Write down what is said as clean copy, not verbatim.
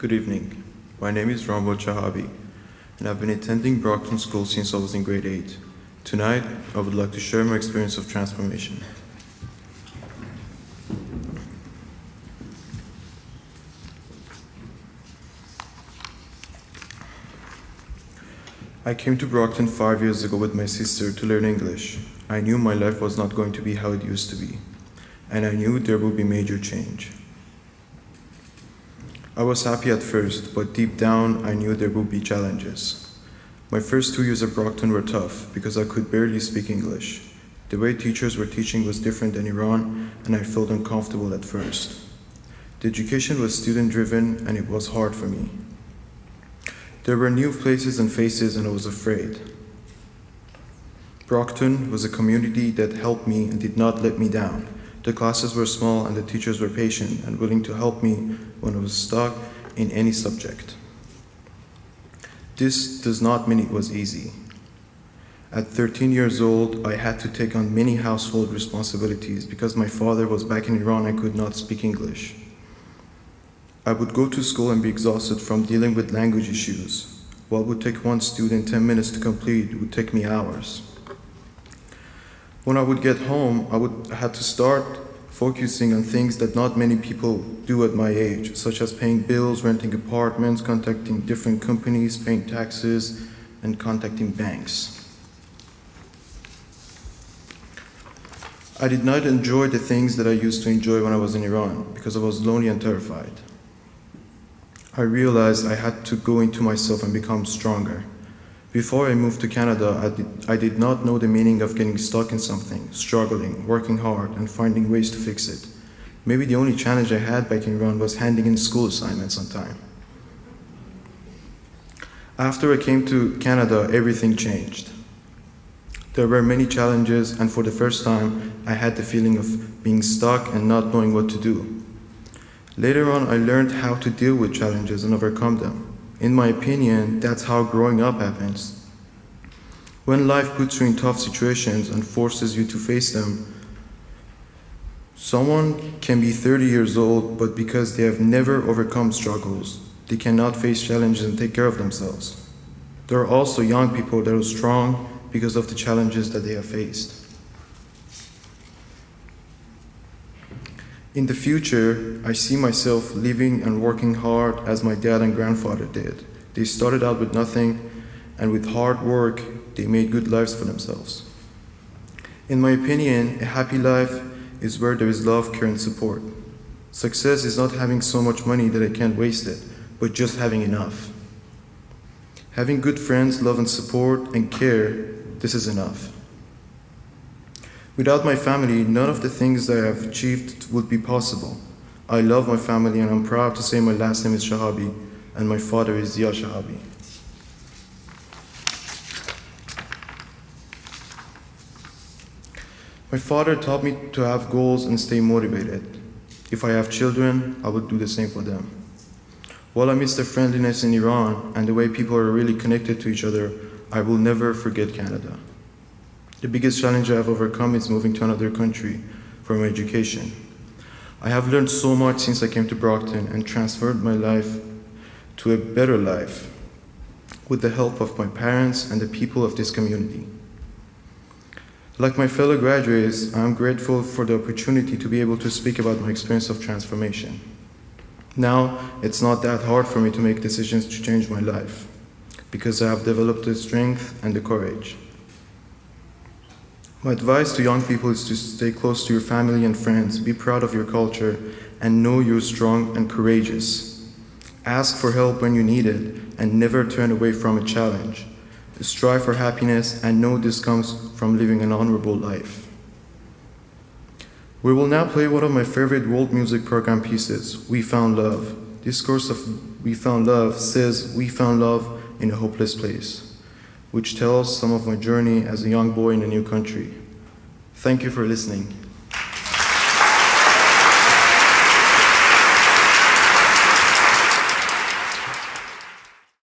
Good evening. My name is Rambod Shahabi, and I've been attending Brockton School since I was in grade 8. Tonight, I would like to share my experience of transformation. I came to Brockton 5 years ago with my sister to learn English. I knew my life was not going to be how it used to be, and I knew there would be major change. I was happy at first, but deep down I knew there would be challenges. My first 2 years at Brockton were tough because I could barely speak English. The way teachers were teaching was different than Iran, and I felt uncomfortable at first. The education was student-driven, and it was hard for me. There were new places and faces, and I was afraid. Brockton was a community that helped me and did not let me down. The classes were small and the teachers were patient and willing to help me when I was stuck in any subject. This does not mean it was easy. At 13 years old, I had to take on many household responsibilities because my father was back in Iran and could not speak English. I would go to school and be exhausted from dealing with language issues. What would take one student 10 minutes to complete would take me hours. When I would get home, I had to start focusing on things that not many people do at my age, such as paying bills, renting apartments, contacting different companies, paying taxes, and contacting banks. I did not enjoy the things that I used to enjoy when I was in Iran because I was lonely and terrified. I realized I had to go into myself and become stronger. Before I moved to Canada, I did not know the meaning of getting stuck in something, struggling, working hard, and finding ways to fix it. Maybe the only challenge I had back in Iran was handing in school assignments on time. After I came to Canada, everything changed. There were many challenges, and for the first time, I had the feeling of being stuck and not knowing what to do. Later on, I learned how to deal with challenges and overcome them. In my opinion, that's how growing up happens. When life puts you in tough situations and forces you to face them, someone can be 30 years old, but because they have never overcome struggles, they cannot face challenges and take care of themselves. There are also young people that are strong because of the challenges that they have faced. In the future, I see myself living and working hard as my dad and grandfather did. They started out with nothing, and with hard work, they made good lives for themselves. In my opinion, a happy life is where there is love, care, and support. Success is not having so much money that I can't waste it, but just having enough. Having good friends, love and support, and care, this is enough. Without my family, none of the things that I have achieved would be possible. I love my family, and I'm proud to say my last name is Shahabi and my father is Shahabi. My father taught me to have goals and stay motivated. If I have children, I would do the same for them. While I miss the friendliness in Iran and the way people are really connected to each other, I will never forget Canada. The biggest challenge I have overcome is moving to another country for my education. I have learned so much since I came to Brockton and transferred my life to a better life with the help of my parents and the people of this community. Like my fellow graduates, I am grateful for the opportunity to be able to speak about my experience of transformation. Now, it's not that hard for me to make decisions to change my life because I have developed the strength and the courage. My advice to young people is to stay close to your family and friends, be proud of your culture, and know you're strong and courageous. Ask for help when you need it, and never turn away from a challenge. Strive for happiness, and know this comes from living an honorable life. We will now play one of my favorite world music program pieces, We Found Love. This chorus of We Found Love says, "We found love in a hopeless place," which tells some of my journey as a young boy in a new country. Thank you for listening.